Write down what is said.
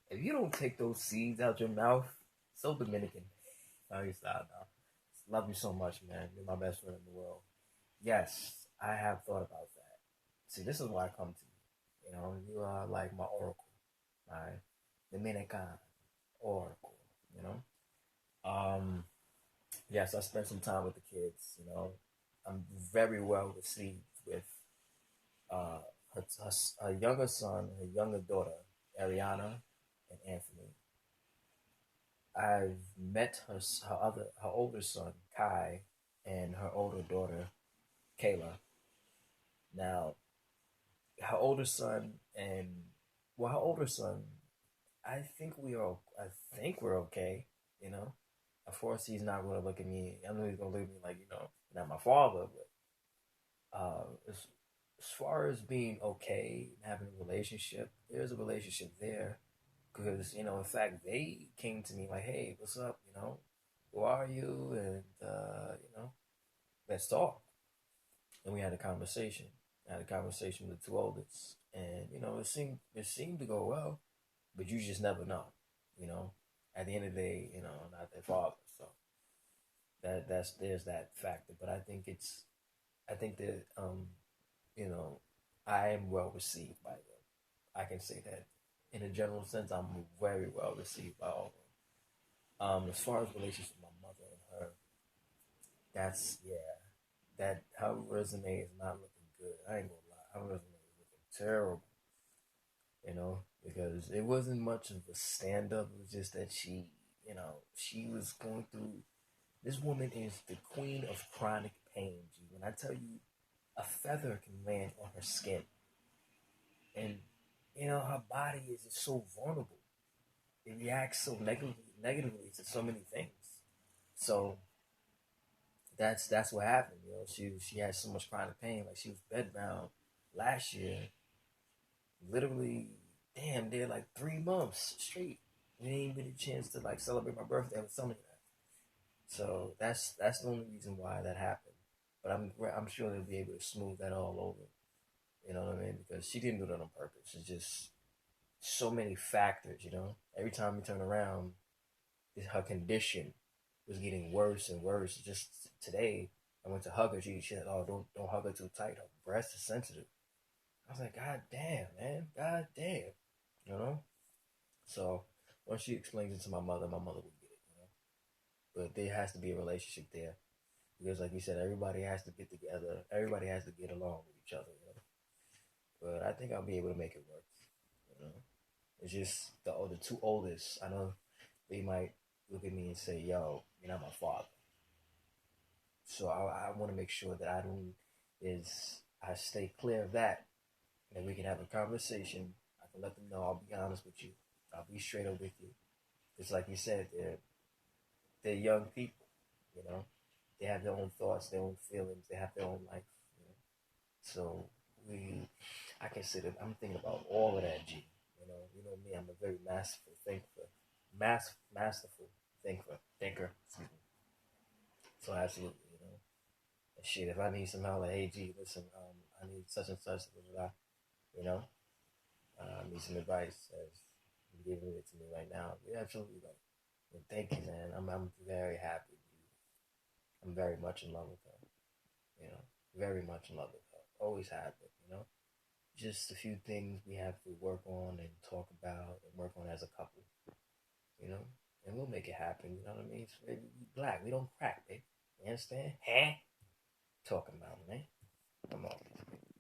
If you don't take those seeds out your mouth, so Dominican. Oh, you stop now. Love you so much, man. You're my best friend in the world. Yes, I have thought about that. See, this is why I come to you. You know, you are like my oracle, my Dominican oracle. You know. Yes, I spent some time with the kids. You know, I'm very well received with uh, her younger son, her younger daughter, Ariana, and Anthony. I've met her older son, Kai, and her older daughter, Kayla. Now, her older son and her older son, I think we're okay. You know, of course he's not going to look at me. I know he's going to look at me like not my father, but as far as being okay and having a relationship, there's a relationship there because in fact they came to me like, hey, what's up, who are you, and let's talk. And we had a conversation. I had a conversation with the two oldest, and it seemed to go well, but you just never know. you know at the end of the day, not their father. So there's that factor. But I think that you know I am well received by them. I can say that in a general sense, I'm very well received by all of them. As far as relationship with my mother and her, that's yeah, that her resume is not looking good. I ain't gonna lie, her resume is looking terrible. Because it wasn't much of a stand up. It was just that she was going through. This woman is the queen of chronic pain. G. When I tell you, a feather can land on her skin, and her body is just so vulnerable. It reacts so negatively to so many things. So that's what happened. She had so much chronic pain. Like she was bedbound last year, literally, damn, they're like 3 months straight. We didn't even get a chance to like celebrate my birthday. I was telling you that. So that's the only reason why that happened. But I'm sure they'll be able to smooth that all over. You know what I mean? Because she didn't do that on purpose. It's just so many factors. Every time we turn around, her condition was getting worse and worse. Just today, I went to hug her. She said, "Oh, don't hug her too tight. Her breast is sensitive." I was like, "God damn, man, God damn," you know. So once she explains it to my mother will get it. But there has to be a relationship there because, like you said, everybody has to get together. Everybody has to get along with each other. But I think I'll be able to make it work. You know, it's just the two oldest. I know they might look at me and say, "Yo, you're not my father." So I want to make sure that I stay clear of that, and we can have a conversation. I can let them know. I'll be honest with you. I'll be straight up with you. It's like you said, they're young people. You know, they have their own thoughts, their own feelings, they have their own life. You know? So I consider I'm thinking about all of that. G. You know me. I'm a very masterful thinker, masterful thinker. Excuse me. So absolutely, shit. If I need some help, like, hey, G, listen, I need such and such, blah, blah, blah, you know, I need some advice as you're giving it to me right now. You're absolutely right. And thank you, man. I'm very happy. I'm very much in love with her. Very much in love with her. Always have been. Just a few things we have to work on and talk about and work on as a couple. You know, and we'll make it happen. You know what I mean? So, baby, we black. We don't crack, baby. You understand? Huh? Talking